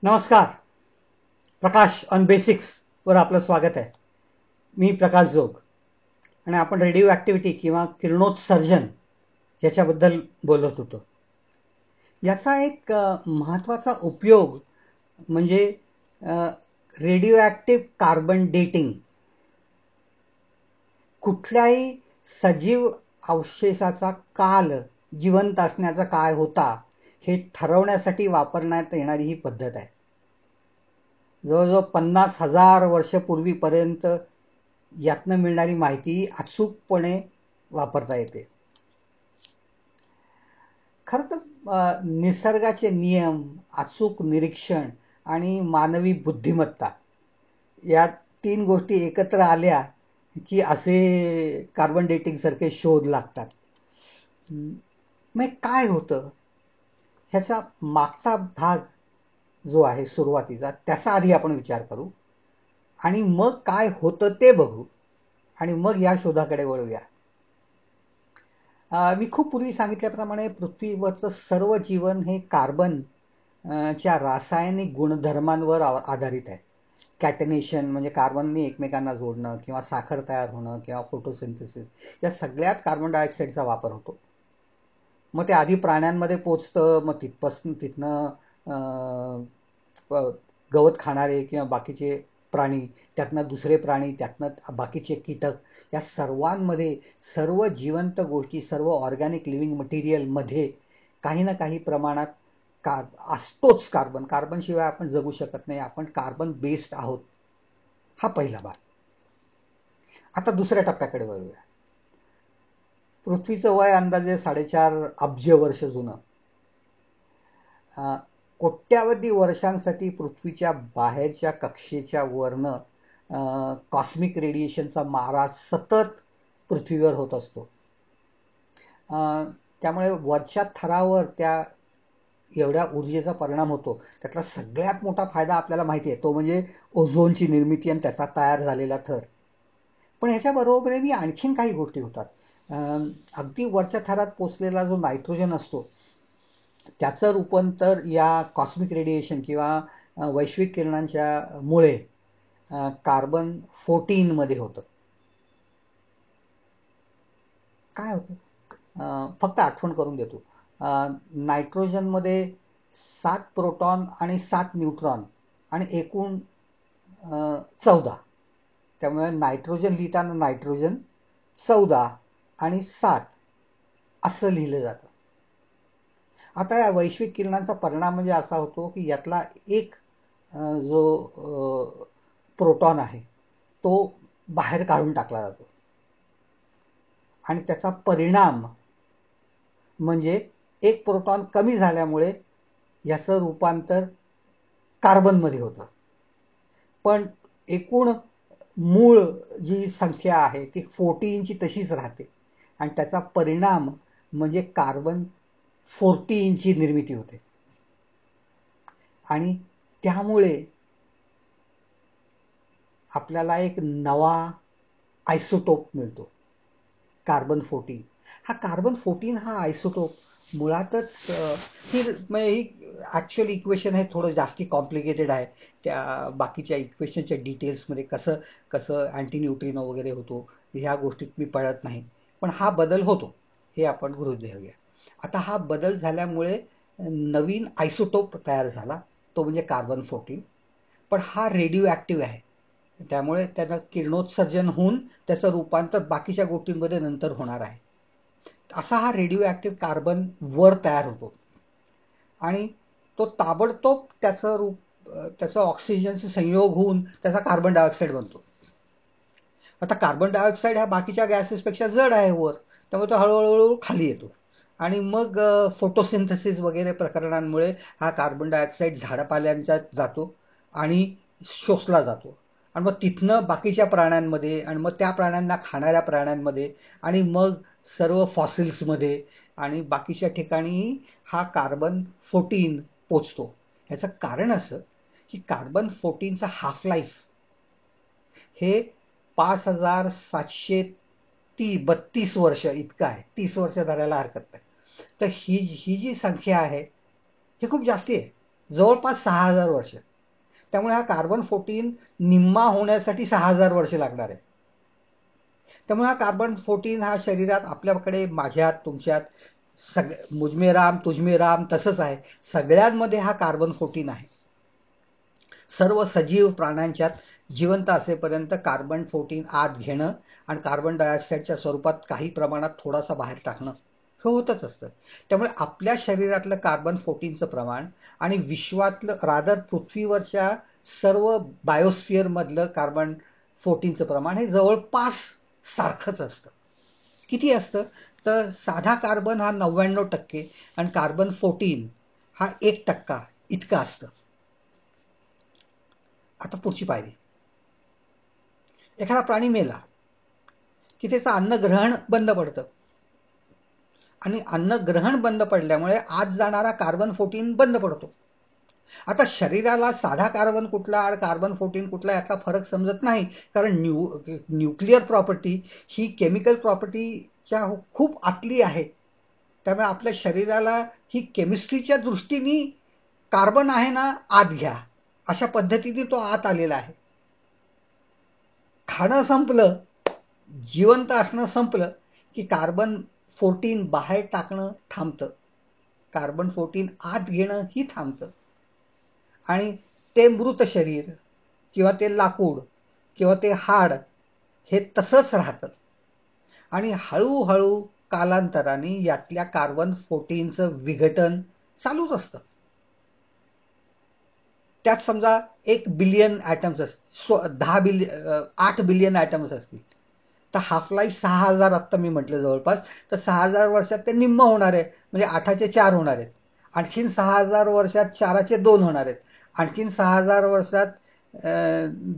नमस्कार. प्रकाश on basics वर आपलं स्वागत आहे. मी प्रकाश जोग आणि आपण रेडिओ ॲक्टिव्हिटी किंवा किरणोत्सर्जन याच्याबद्दल बोलत होतो. याचा एक महत्त्वाचा उपयोग म्हणजे रेडिओ ॲक्टिव्ह कार्बन डेटिंग. कुठल्याही सजीव अवशेषाचा काल जिवंत असण्याचा काय होता हे ठरवण्यासाठी वापरण्यात येणारी ही पद्धत आहे. जवळजवळ 50,000 वर्षपूर्वीपर्यंत यातनं मिळणारी माहिती अचूकपणे वापरता येते. खरं तर निसर्गाचे नियम, अचूक निरीक्षण आणि मानवी बुद्धिमत्ता या 3 गोष्टी एकत्र आल्या की असे कार्बन डेटिंग सारखे शोध लागतात. मग काय होतं ह्याचा मागचा भाग जो आहे सुरुवातीचा त्याचा आधी आपण विचार करू आणि मग काय होतं ते बघू आणि मग या शोधाकडे वळूया. मी खूप पूर्वी सांगितल्याप्रमाणे पृथ्वीवरचं सर्व जीवन हे कार्बन च्या रासायनिक गुणधर्मांवर आधारित आहे. कॅटनेशन म्हणजे कार्बनने एकमेकांना जोडणं किंवा साखर तयार होणं किंवा फोटोसिंथेसिस या सगळ्यात कार्बन डायऑक्साईडचा वापर होतो. मग ते आधी प्राण्यांमध्ये पोचतं, मग तिथनं गवत खाणारे किंवा बाकीचे प्राणी, त्यातनं दुसरे प्राणी, त्यातनं बाकीचे कीटक, या सर्वांमध्ये सर्व जिवंत गोष्टी, सर्व ऑर्गॅनिक लिव्हिंग मटेरियलमध्ये काही ना काही प्रमाणात असतोच कार्बन. कार्बन शिवाय आपण जगू शकत नाही. आपण कार्बन बेस्ड आहोत. हा पहिला भाग. आता दुसऱ्या टप्प्याकडे वळूया. पृथ्वीचं वय अंदाजे 4.5 अब्ज वर्ष जुनं. कोट्यावधी वर्षांसाठी पृथ्वीच्या बाहेरच्या कक्षेच्या वरनं कॉस्मिक रेडिएशनचा मारा सतत पृथ्वीवर होत असतो. त्यामुळे वरच्या थरावर त्या एवढ्या ऊर्जेचा परिणाम होतो. त्यातला सगळ्यात मोठा फायदा आपल्याला माहिती आहे, तो म्हणजे ओझोनची निर्मिती आणि त्याचा तयार झालेला थर. पण ह्याच्या बरोबरीने आणखीन काही गोष्टी होतात. अगदी वरच्या थरात पोचलेला जो नायट्रोजन असतो त्याचं रूपांतर या कॉस्मिक रेडिएशन किंवा वैश्विक किरणांच्या मुळे कार्बन 14 मध्ये होतं. काय होतं फक्त आठवण करून देतो. नायट्रोजनमध्ये 7 प्रोटॉन आणि 7 न्यूट्रॉन आणि एकूण 14. त्यामुळे नायट्रोजन लिहिताना नायट्रोजन 14 आणि 7 असं लिहिलं जातं. आता या वैश्विक किरणांचा परिणाम म्हणजे असा होतो की यातला एक जो प्रोटॉन आहे तो बाहेर काढून टाकला जातो आणि त्याचा परिणाम म्हणजे एक प्रोटॉन कमी झाल्यामुळे याचं रूपांतर कार्बनमध्ये होतं. पण एकूण मूळ जी संख्या आहे ती 14ची तशीच राहते आणि त्याचा परिणाम म्हणजे कार्बन 14ची निर्मिती होते. आणि त्यामुळे आपल्याला एक नवा आयसोटोप मिळतो, कार्बन 14. हा कार्बन 14 हा आयसोटोप मुळातच ही ऍक्च्युअल इक्वेशन हे थोडं जास्ती कॉम्प्लिकेटेड आहे. त्या बाकीच्या इक्वेशनच्या डिटेल्समध्ये कसं कसं अँटी न्यूट्रिनो वगैरे होतो ह्या गोष्टीत मी पळत नाही. पण हा बदल होतो हे आपण गृहीत धरूया. आता हा बदल झाल्यामुळे नवीन आयसोटोप तयार झाला, तो म्हणजे कार्बन 14. पण हा रेडिओ ॲक्टिव्ह आहे. त्यामुळे त्यानं किरणोत्सर्जन होऊन त्याचं रूपांतर बाकीच्या गोष्टींमध्ये नंतर होणार आहे. असा हा रेडिओ ॲक्टिव्ह कार्बन वर तयार होतो आणि तो ताबडतोब त्याचं ऑक्सिजनचे संयोग होऊन त्याचा कार्बन डायऑक्साईड बनतो. आता कार्बन डायऑक्साईड हा बाकीच्या गॅसेसपेक्षा जड आहे वर, त्यामुळे तो हळूहळू खाली येतो आणि मग फोटोसिंथेसिस वगैरे प्रकरणांमुळे हा कार्बन डायऑक्साईड झाडापाल्यांच्यात जातो आणि शोषला जातो आणि मग तिथनं बाकीच्या प्राण्यांमध्ये आणि मग त्या प्राण्यांना खाणाऱ्या प्राण्यांमध्ये आणि मग सर्व फॉसिल्समध्ये आणि बाकीच्या ठिकाणी हा कार्बन 14 पोचतो. याचं कारण असं की कार्बन 14चा हाफ लाईफ हे 5,732 वर्ष इतकं आहे. 30 वर्ष धरायला हरकत नाही. तर ही जी संख्या आहे ही खूप जास्ती आहे. जवळपास 6000 वर्ष. त्यामुळे हा कार्बन 14 निम्मा होण्यासाठी 6000 वर्ष लागणार आहे. त्यामुळे हा कार्बन 14 हा शरीरात आपल्याकडे, माझ्यात, तुमच्यात, मुझमे राम तुझमे राम तसंच आहे. सगळ्यांमध्ये हा कार्बन 14 आहे. सर्व सजीव प्राण्यांच्यात जिवंत असेपर्यंत कार्बन 14 आत घेणं आणि कार्बन डायऑक्साईडच्या स्वरूपात काही प्रमाणात थोडासा बाहेर टाकणं हे होतच असतं. त्यामुळे आपल्या शरीरातलं कार्बन 14चं प्रमाण आणि विश्वातलं, रादर पृथ्वीवरच्या सर्व बायोस्फिअर मधलं कार्बन 14चं प्रमाण हे जवळपास सारखंच असतं. किती असतं तर साधा कार्बन हा 99% आणि कार्बन 14 हा 1% इतका असतं. आता पुढची पायरी, एखादा प्राणी मेला की त्याचं अन्न ग्रहण बंद पडतं आणि अन्न ग्रहण बंद पडल्यामुळे आत जाणारा कार्बन 14 बंद पडतो. आता शरीराला साधा कार्बन कुठला आणि कार्बन 14 कुठला यातला फरक समजत नाही, कारण न्यूक्लिअर प्रॉपर्टी ही केमिकल प्रॉपर्टीच्या खूप आतली आहे. त्यामुळे आपल्या शरीराला ही केमिस्ट्रीच्या दृष्टीने कार्बन आहे ना आत घ्या अशा पद्धतीने तो आत आलेला आहे. खाणं संपलं, जिवंत असणं संपलं की कार्बन 14 बाहेर टाकणं थांबतं, कार्बन 14 आत घेणं ही थांबतं आणि ते मृत शरीर किंवा ते लाकूड किंवा ते हाड हे तसंच राहतं आणि हळूहळू कालांतराने यातल्या कार्बन 14चं विघटन चालूच असतं. त्यात समजा 1 बिलियन ॲटम्स असतील, 8 बिलियन ॲटम्स असतील तर हाफ लाईफ 6000 आत्ता मी म्हटलं जवळपास, तर 6000 वर्षात ते निम्म होणार आहे, म्हणजे 8चे 4 होणार आहेत. आणखीन 6000 वर्षात 4चे 2 होणार आहेत. आणखीन 6000 वर्षात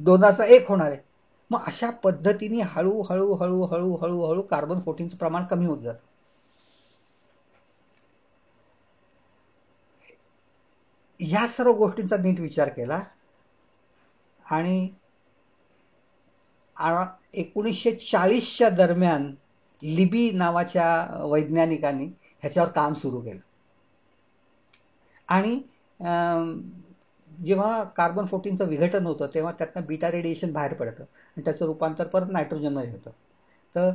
2चा 1 होणार आहे. मग अशा पद्धतीने हळूहळू हळूहळू हळूहळू कार्बन 14चं प्रमाण कमी होत जातं. ह्या सर्व गोष्टींचा नीट विचार केला आणि 1940च्या दरम्यान लिबी नावाच्या वैज्ञानिकांनी ह्याच्यावर काम सुरू केलं आणि जेव्हा कार्बन 14चं विघटन होतं तेव्हा त्यातनं बीटा रेडिएशन बाहेर पडतं आणि त्याचं रूपांतर परत नायट्रोजनमध्ये होतं. तर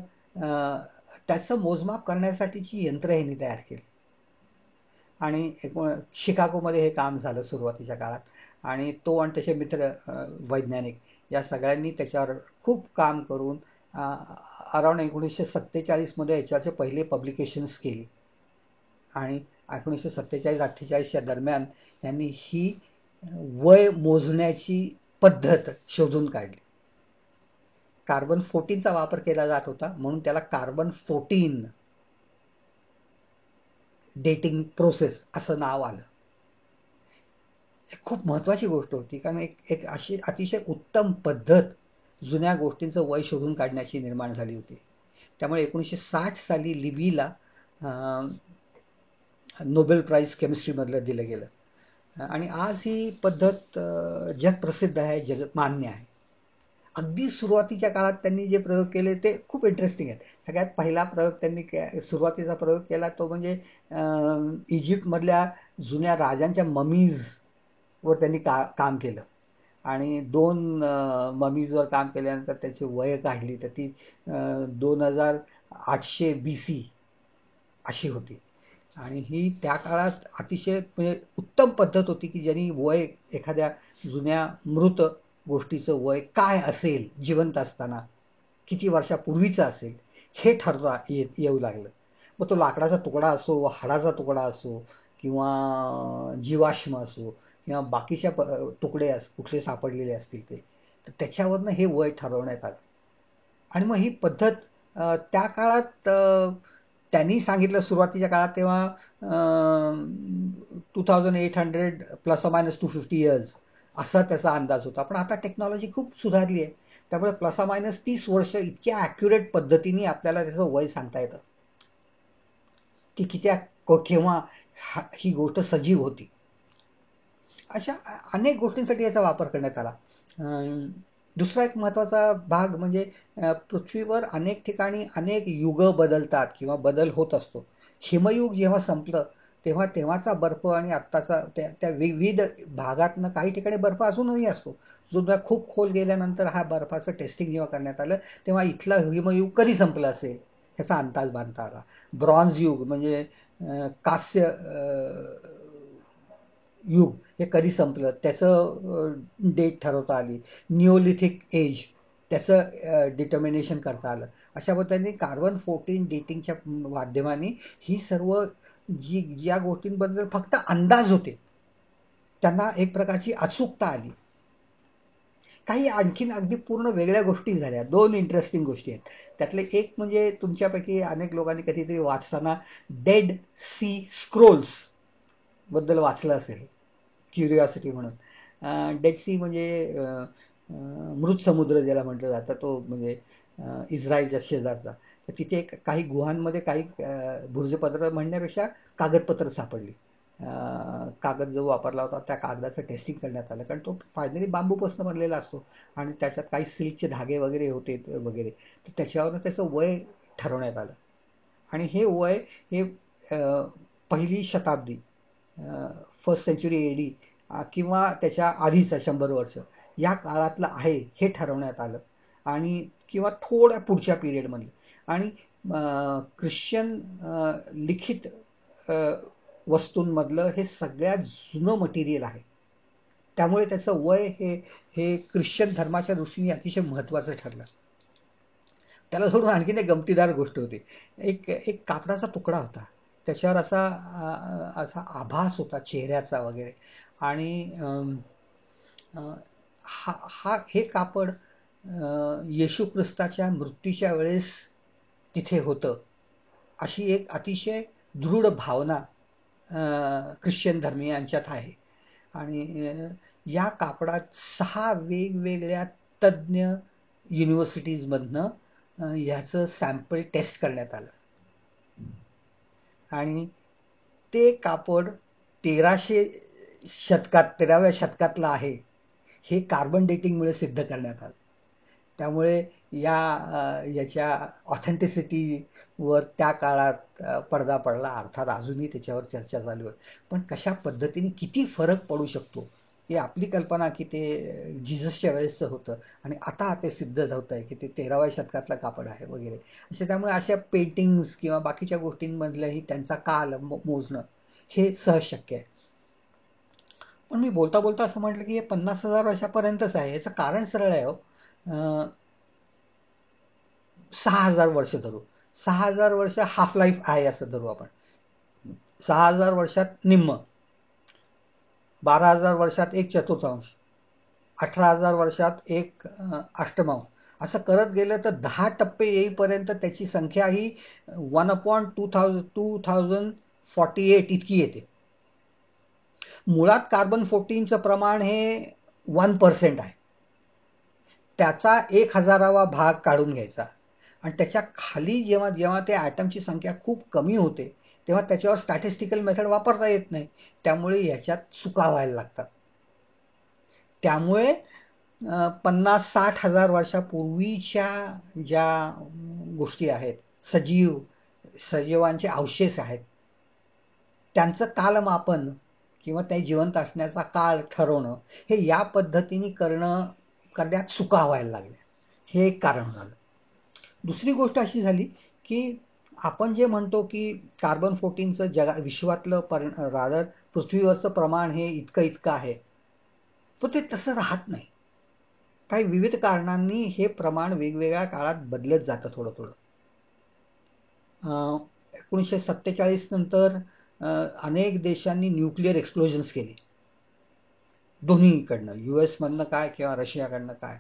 त्याचं मोजमाप करण्यासाठीची यंत्र ह्यांनी तयार केली आणि शिकागोमध्ये हे काम झालं सुरुवातीच्या काळात आणि तो आणि त्याचे मित्र वैज्ञानिक या सगळ्यांनी त्याच्यावर खूप काम करून अराउंड 1947 मध्ये याच्याचे पहिले पब्लिकेशन्स केली आणि 1947-48च्या दरम्यान यांनी ही वय मोजण्याची पद्धत शोधून काढली. कार्बन 14चा वापर केला जात होता म्हणून त्याला कार्बन 14 डेटिंग प्रोसेस असं नाव आलं. खूप महत्वाची गोष्ट होती कारण एक अशी अतिशय उत्तम पद्धत जुन्या गोष्टींचं वय शोधून काढण्याची निर्माण झाली होती. त्यामुळे 1960 साली लिबीला नोबेल प्राइज केमिस्ट्रीमधलं दिलं गेलं आणि आज ही पद्धत जगप्रसिद्ध आहे, जगत मान्य आहे. अगदी सुरुवातीच्या काळात त्यांनी जे प्रयोग केले ते खूप इंटरेस्टिंग आहेत. सगळ्यात पहिला प्रयोग त्यांनी सुरुवातीचा प्रयोग केला तो म्हणजे इजिप्तमधल्या जुन्या राजांच्या ममीज वर त्यांनी काम केलं आणि 2 ममीजवर काम केल्यानंतर त्याची वय काढली तर ती 2800 BC अशी होती आणि ही त्या काळात अतिशय म्हणजे उत्तम पद्धत होती की ज्यांनी वय एखाद्या जुन्या मृत गोष्टीचं वय काय असेल जिवंत असताना किती वर्षापूर्वीचं असेल हे ठरवा येऊ लागलं. मग तो लाकडाचा तुकडा असो, हाडाचा तुकडा असो किंवा जीवाश्म असो किंवा बाकीच्या तुकडे कुठले सापडलेले असतील ते, तर त्याच्यावरनं हे वय ठरवण्यात आलं आणि मग ही पद्धत त्या काळात त्यांनी सांगितलं सुरुवातीच्या काळात तेव्हा 2800 प्लस मायनस 250 इयर्स असा त्याचा अंदाज होता. पण आता टेक्नॉलॉजी खूप सुधारली आहे त्यामुळे प्लस मायनस 30 वर्ष इतक्या ॲक्युरेट पद्धतीने आपल्याला त्याचं वय सांगता येतं की केव्हा ही गोष्ट सजीव होती. अशा अनेक गोष्टींसाठी याचा वापर करण्यात आला. दुसरा एक महत्वाचा भाग म्हणजे पृथ्वीवर अनेक ठिकाणी अनेक युग बदलतात किंवा बदल होत असतो. हिमयुग जेव्हा संपलं तेव्हाचा बर्फ आणि आत्ताचा त्या विविध भागातनं काही ठिकाणी बर्फ अजूनही असतो. सुद्धा खूप खोल गेल्यानंतर हा बर्फाचं टेस्टिंग जेव्हा करण्यात आलं तेव्हा इथलं हिमयुग कधी संपलं असेल ह्याचा अंदाज बांधता आला. ब्रॉन्झ युग म्हणजे कांस्य युग हे कधी संपलं त्याचं डेट ठरवता आली. निओलिथिक एज त्याचं डिटर्मिनेशन करता आलं. अशा पद्धतीने कार्बन 14 डेटिंगच्या माध्यमाने ही सर्व ज्या गोष्टींबद्दल फक्त अंदाज होते त्यांना एक प्रकारची अचूकता आली. काही आणखीन अगदी पूर्ण वेगळ्या गोष्टी झाल्या. 2 इंटरेस्टिंग गोष्टी आहेत. त्यातले एक म्हणजे तुमच्यापैकी अनेक लोकांनी कधीतरी वाचताना डेड सी स्क्रोल्स बद्दल वाचलं असेल, क्युरिओसिटी म्हणून. डेड सी म्हणजे मृत समुद्र ज्याला म्हटलं जातं तो म्हणजे इस्रायलच्या शेजारचा. तर तिथे काही गुहांमध्ये काही भुर्जपत्र म्हणण्यापेक्षा कागदपत्र सापडली. कागद जो वापरला होता त्या कागदाचं टेस्टिंग करण्यात आलं, कारण तो फायनली बांबूपासून बनलेला असतो आणि त्याच्यात काही सिल्कचे धागे वगैरे होते वगैरे. तर त्याच्यावरून त्याचं वय ठरवण्यात आलं आणि हे वय हे पहिली शताब्दी, फर्स्ट सेंचुरी एडी किंवा त्याच्या आधीचा 100 वर्ष या काळातलं आहे हे ठरवण्यात आलं आणि किंवा थोड्या पुढच्या पिरियडमध्ये. आणि ख्रिश्चन लिखित वस्तूंमधलं हे सगळ्यात जुनं मटेरियल आहे. त्यामुळे त्याचं वय हे ख्रिश्चन धर्माच्या दृष्टीने अतिशय महत्त्वाचं ठरलं. त्याला सोडून आणखीन एक गमतीदार गोष्ट होती. एक कापडाचा तुकडा होता. त्याच्यावर असा आभास होता चेहऱ्याचा वगैरे आणि हे कापड येशू ख्रिस्ताच्या मृत्यूच्या वेळेस तिथे होतं अशी एक अतिशय दृढ भावना ख्रिश्चन धर्मीयांच्यात आहे. आणि या कापडात 6 वेगवेगळ्या तज्ज्ञ युनिव्हर्सिटीजमधनं ह्याचं सॅम्पल टेस्ट करण्यात आलं आणि ते कापड 13व्या शतकातलं आहे हे कार्बन डेटिंगमुळे सिद्ध करण्यात आलं. त्यामुळे याच्या ऑथेंटिसिटीवर त्या काळात पडदा पडला. अर्थात अजूनही त्याच्यावर चर्चा चालू आहे. पण कशा पद्धतीने किती फरक पडू शकतो ही आपली कल्पना की ते जिजसच्या वेळेसचं होतं आणि आता ते सिद्ध होत आहे की ते 13व्या शतकातलं कापड आहे वगैरे असे. त्यामुळे अशा पेंटिंग्स किंवा बाकीच्या गोष्टींमधलंही त्यांचा काल मोजणं हे सहज शक्य आहे. पण मी बोलता बोलता असं म्हटलं की हे 50,000 वर्षापर्यंतच आहे. याचं कारण सरळ आहे. 6,000 वर्ष धरू. 6,000 वर्ष हाफ लाईफ आहे असं धरू आपण. 6,000 वर्षात निम्म, 12,000 वर्षात 1/4, 18,000 वर्षात 1/8 असं करत गेलं तर 10 टप्पे येईपर्यंत त्याची संख्या ही 1/2048 इतकी येते. मुळात कार्बन 14चं प्रमाण हे 1% आहे. त्याचा 1000वा भाग काढून घ्यायचा आणि त्याच्या खाली जेव्हा ते ॲटमची संख्या खूप कमी होते तेव्हा त्याच्यावर स्टॅटिस्टिकल मेथड वापरता येत नाही. त्यामुळे याच्यात चुका व्हायला लागतात. त्यामुळे 50-60 हजार वर्षापूर्वीच्या ज्या गोष्टी आहेत, सजीवांचे अवशेष आहेत, त्यांचं कालमापन किंवा त्या जिवंत असण्याचा काळ ठरवणं हे या पद्धतीने करण्यात चुका व्हायला लागल्या. हे एक कारण झालं. दुसरी गोष्ट अशी झाली की आपण जे म्हणतो की कार्बन 14चं विश्वातलं रादर पृथ्वीवरचं प्रमाण हे इतकं आहे, पण ते तसं राहत नाही. काही विविध कारणांनी हे प्रमाण वेगवेगळ्या काळात बदलत जातं थोडं थोडं. 1947 नंतर अनेक देशांनी न्यूक्लिअर एक्सप्लोजन्स केले, दोन्हीकडनं, US मधनं काय किंवा रशियाकडनं काय.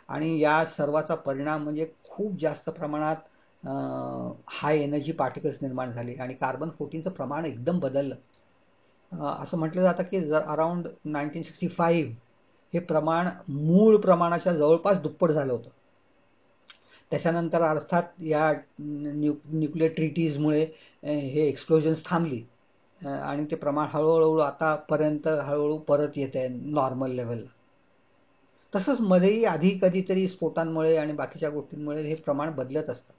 आणि या सर्वाचा परिणाम म्हणजे खूप जास्त प्रमाणात हाय एनर्जी पार्टिकल्स निर्माण झाले आणि कार्बन 14चं प्रमाण एकदम बदललं. असं म्हटलं जातं की अराउंड 1965 हे प्रमाण मूळ प्रमाणाच्या जवळपास दुप्पट झालं होतं. त्याच्यानंतर अर्थात या न्यूक्लिअर ट्रीटीजमुळे हे एक्सप्लोजन्स थांबली आणि ते प्रमाण हळूहळू आतापर्यंत हळूहळू परत येत आहे नॉर्मल लेवलला. तसंच मध्येही आधी कधीतरी स्फोटांमुळे आणि बाकीच्या गोष्टींमुळे हे प्रमाण बदलत असतं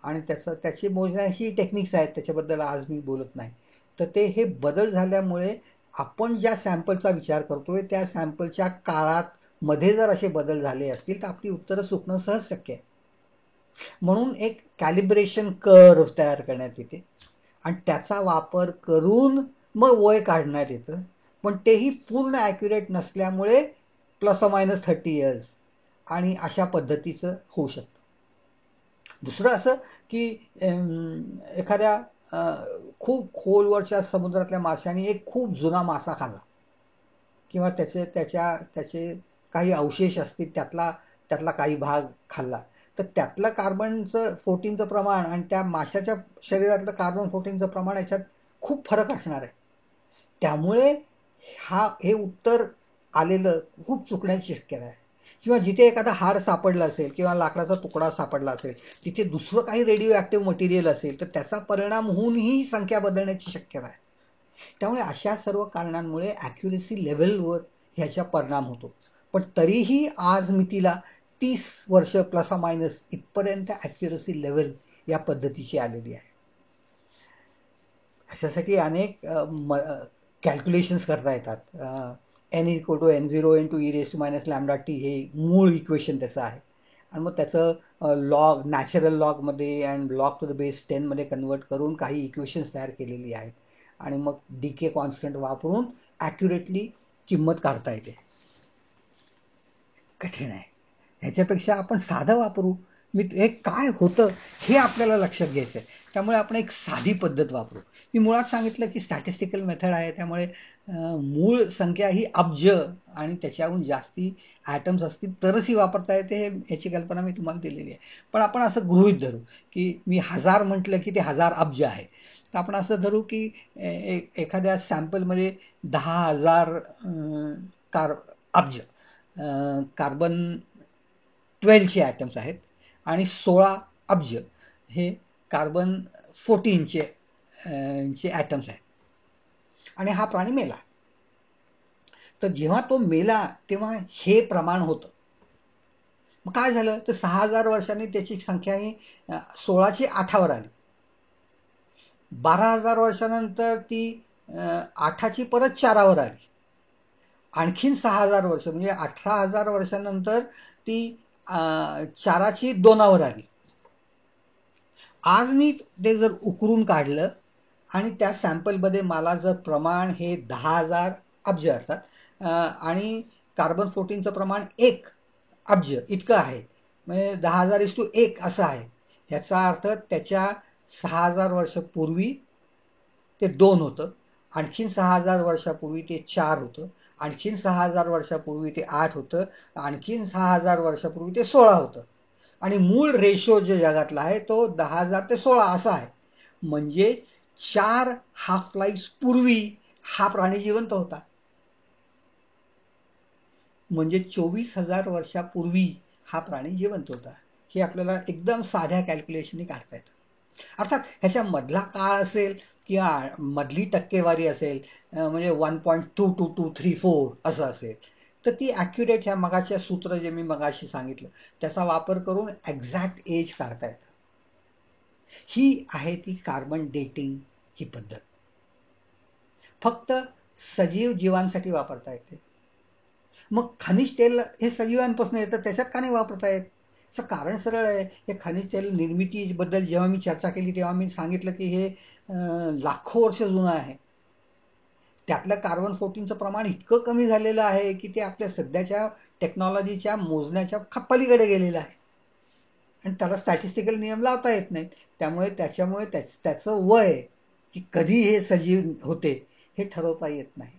आणि त्याची मोजण्याची टेक्निक्स आहेत, त्याच्याबद्दल आज मी बोलत नाही. तर ते हे बदल झाल्यामुळे आपण ज्या सॅम्पलचा विचार करतोय त्या सॅम्पलच्या काळात मध्ये जर असे बदल झाले असतील तर आपली उत्तरं चुकणं सहज शक्य आहे. म्हणून एक कॅलिब्रेशन कर्व तयार करण्यात येते आणि त्याचा वापर करून मग वय काढण्यात येतं, पण तेही पूर्ण ॲक्युरेट नसल्यामुळे ±30 इयर्स आणि अशा पद्धतीचं होऊ शकतं. दुसरं असं की एखाद्या खूप खोलवरच्या समुद्रातल्या माशाने एक खूप जुना मासा खाल्ला किंवा त्याचे काही अवशेष असतील त्यातला काही भाग खाल्ला, तर त्यातलं कार्बनचं 14चं प्रमाण आणि त्या माशाच्या शरीरातलं कार्बन 14चं प्रमाण याच्यात खूप फरक असणार आहे. त्यामुळे हे उत्तर आलेलं खूप चुकण्याची शक्यता आहे. किंवा जिथे एखादा हाड सापडला असेल किंवा लाकडाचा तुकडा सापडला असेल तिथे दुसरं काही रेडिओ ऍक्टिव्ह मटेरियल असेल तर त्याचा परिणाम होऊनही संख्या बदलण्याची शक्यता आहे. त्यामुळे अशा सर्व कारणांमुळे ॲक्युरेसी लेव्हलवर ह्याचा परिणाम होतो. पण तरीही आज मितीला 30 वर्ष ± इथपर्यंत ॲक्युरेसी लेव्हल या पद्धतीची आलेली आहे. ह्याच्यासाठी अनेक कॅल्क्युलेशन्स करता येतात. n=n0 × e⁻λt हे मूळ इक्वेशन त्याचं आहे आणि मग त्याचं लॉग नॅचरल लॉगमध्ये and log two the base 10 मध्ये कन्वर्ट करून काही इक्वेशन्स तयार केलेली आहेत आणि मग डीके कॉन्स्टंट वापरून ॲक्युरेटली किंमत काढता येते. कठीण आहे. ह्याच्यापेक्षा आपण साधं वापरू. हे काय होतं हे आपल्याला लक्षात घ्यायचं आहे. त्यामुळे आपण एक साधी पद्धत वापरू. मी मुळात सांगितलं की स्टॅटिस्टिकल मेथड आहे, त्यामुळे मूळ संख्या ही अब्ज आणि त्याच्याहून जास्ती ॲटम्स असतील तरच ही वापरता येते, याची कल्पना मी तुम्हाला दिलेली आहे. पण आपण असं गृहीत धरू की मी 1000 म्हटलं की ते 1000 अब्ज आहे. तर आपण असं धरू की एखाद्या सॅम्पलमध्ये 10,000 अब्ज कार्बन 12चे ॲटम्स आहेत आणि 16 अब्ज हे कार्बन 14चे ॲटम्स आहेत आणि हा प्राणी मेला. तर जेव्हा तो मेला तेव्हा हे प्रमाण होतं. मग काय झालं तर 6000 वर्षांनी त्याची संख्या ही 16ची 8वर आली. 12,000 वर्षानंतर ती 8ची परत 4वर आली. आणखीन 6000 वर्ष म्हणजे 18,000 वर्षानंतर ती 4ची 2वर आली. आज मी ते जर उकरून काढलं आणि त्या सॅम्पलमध्ये मला जर प्रमाण हे 10,000 अब्ज असतात आणि कार्बन 14चं प्रमाण 1 अब्ज इतकं आहे, म्हणजे 10,000:1 असं आहे. ह्याचा अर्थ त्याच्या 6000 वर्षापूर्वी ते 2 होतं, आणखीन 6000 वर्षापूर्वी ते 4 होतं, आणखीन 6000 वर्षापूर्वी ते 8 होतं, आणखीन 6000 वर्षापूर्वी ते 16 होतं आणि मूळ रेशो जो जगातला आहे तो 10,000 ते 16 असा आहे. म्हणजे 4 हाफ लाईफ्स पूर्वी हा प्राणी जिवंत होता. म्हणजे 24,000 वर्षापूर्वी हा प्राणी जिवंत होता. हे आपल्याला एकदम साध्या कॅल्क्युलेशनने काढता येतं. अर्थात ह्याच्या मधला काळ असेल किंवा मधली टक्केवारी असेल, म्हणजे 1.2234 असं असेल, तर ती ॲक्युरेट ह्या मगाच्या सूत्र जे मी मगाशी सांगितलं त्याचा वापर करून एक्झॅक्ट एज काढता येतं. ही आहे ती कार्बन डेटिंग ही पद्धत. फक्त सजीव जीवांसाठी वापरता येते. मग खनिज तेल हे सजीवांपासून येतं, त्याच्यात का नाही वापरता येत? असं कारण सरळ आहे. हे खनिज तेल निर्मितीबद्दल जेव्हा मी चर्चा केली तेव्हा मी सांगितलं की हे लाखो वर्ष जुनं आहे. त्यातलं कार्बन 14चं प्रमाण इतकं कमी झालेलं आहे की ते आपल्या सध्याच्या टेक्नॉलॉजीच्या मोजण्याच्या पलीकडे गेलेलं आहे आणि त्याला स्टॅटिस्टिकल नियम लावता येत नाहीत. त्यामुळे त्याचं वय की कधी हे सजीव होते हे ठरवता येत नाही.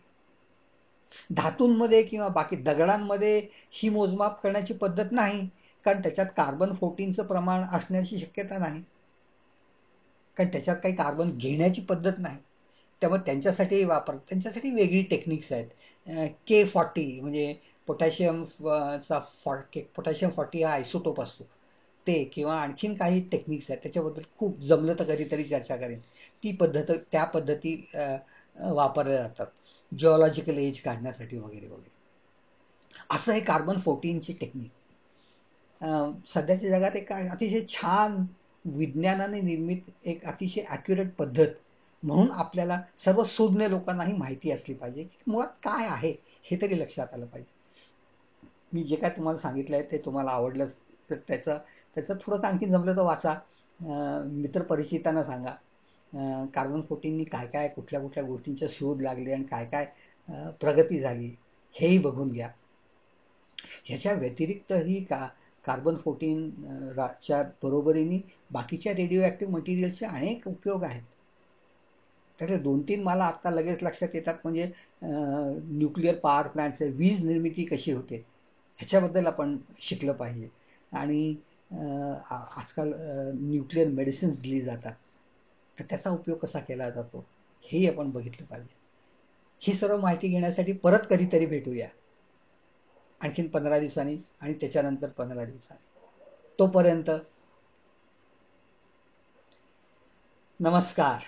धातूंमध्ये किंवा बाकी दगडांमध्ये ही मोजमाप करण्याची पद्धत नाही, कारण त्याच्यात कार्बन 14चं प्रमाण असण्याची शक्यता नाही, कारण त्याच्यात काही कार्बन घेण्याची पद्धत नाही. त्यामुळे त्यांच्यासाठी वेगळी टेक्निक्स आहेत. K40 म्हणजे पोटॅशियम 40 हा आयसोटोप असतो ते, किंवा आणखीन काही टेक्निक्स आहेत त्याच्याबद्दल खूप जमलं तर कधीतरी चर्चा करेन. त्या पद्धती वापरल्या जातात जिओलॉजिकल एज काढण्यासाठी वगैरे वगैरे. असं हे कार्बन 14ची टेक्निक सध्याच्या जगात एक अतिशय छान विज्ञानाने निर्मित एक अतिशय ॲक्युरेट पद्धत म्हणून आपल्याला सर्व सुज्ञ लोकांनाही माहिती असली पाहिजे की मुळात काय आहे हे तरी लक्षात आलं पाहिजे. मी जे काय तुम्हाला सांगितलं आहे ते तुम्हाला आवडलं तर त्याचं थोडंसं आणखी जमलं तर वाचा, मित्रपरिचितांना सांगा. कार्बन 14नी काय काय कुठल्या कुठल्या गोष्टींचा शोध लागले आणि काय काय प्रगती झाली हेही बघून घ्या. ह्याच्या व्यतिरिक्तही कार्बन 14 च्या बरोबरीने बाकीच्या रेडिओ ऍक्टिव्ह मटेरियलचे अनेक उपयोग आहेत. त्यातले 2-3 मला आत्ता लगेच लक्षात येतात, म्हणजे न्यूक्लिअर पॉवर प्लांट्स, वीज निर्मिती कशी होते ह्याच्याबद्दल आपण शिकलं पाहिजे. आणि आजकाल न्यूक्लिअर मेडिसिन्स दिली जातात, तर त्याचा उपयोग कसा केला जातो हेही आपण बघितलं पाहिजे. ही सर्व माहिती घेण्यासाठी परत कधीतरी भेटूया, आणखीन 15 दिवसांनी आणि त्याच्यानंतर 15 दिवसांनी. तोपर्यंत नमस्कार.